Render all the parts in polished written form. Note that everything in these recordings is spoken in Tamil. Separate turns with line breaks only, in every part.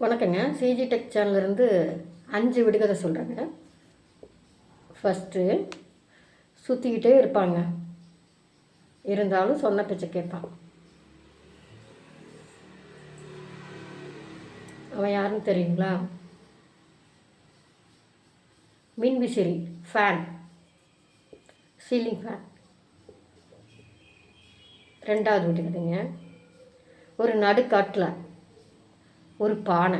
வணக்கங்க. சிஜி டெக் சேனல்லேருந்து 5 விடுகதை சொல்கிறேங்க. ஃபஸ்ட்டு, சுற்றிக்கிட்டே இருப்பாங்க, இருந்தாலும் சொன்ன பேச்சை கேட்பான். அவன் யாருன்னு தெரியுங்களா? மின்விசிறி, ஃபேன், சீலிங் ஃபேன். 2வது விடுகதைங்க. ஒரு நடுக்காட்டில் ஒரு பானை,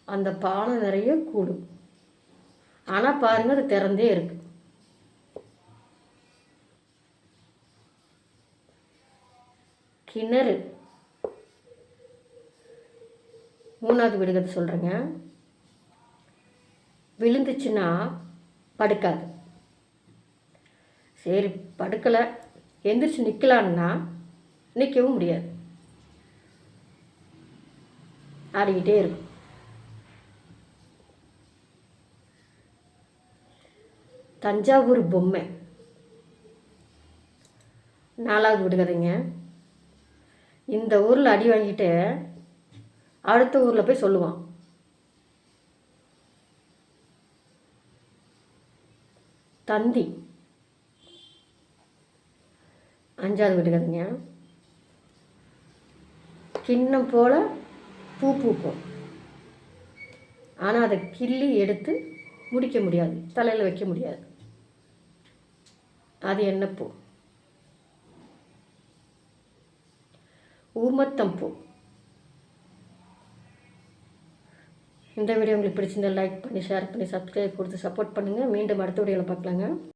அந்த பானை நிறைய கூடும், ஆனால் பாருங்கள் அது திறந்தே இருக்கு. கிணறு. 3வது விடுகதை சொல்கிறேங்க. விழுந்துச்சுன்னா படுக்காது. சரி, படுக்கலை, எந்திரிச்சு நிற்கலான்னா நிற்கவும் முடியாது, ஆடிக்கிட்டே இருக்கும். தஞ்சாவூர் பொம்மை. 4வது விடுகதைங்க. இந்த ஊரில் அடி வாங்கிட்டு அடுத்த ஊரில் போய் சொல்லுவான். தந்தி. 5வது விடுகதைங்க. கிண்ணம் போல் பூ பூக்கும், ஆனால் அதை கிள்ளி எடுத்து முடிக்க முடியாது, தலையில் வைக்க முடியாது. அது என்ன பூ? ஊமத்தம்பூ. இந்த வீடியோ உங்களுக்கு பிடிச்சிருந்தா லைக் பண்ணி, ஷேர் பண்ணி, சப்ஸ்கிரைப் கொடுத்து சப்போர்ட் பண்ணுங்கள். மீண்டும் அடுத்த வீடியோவில் பார்க்கலாங்க.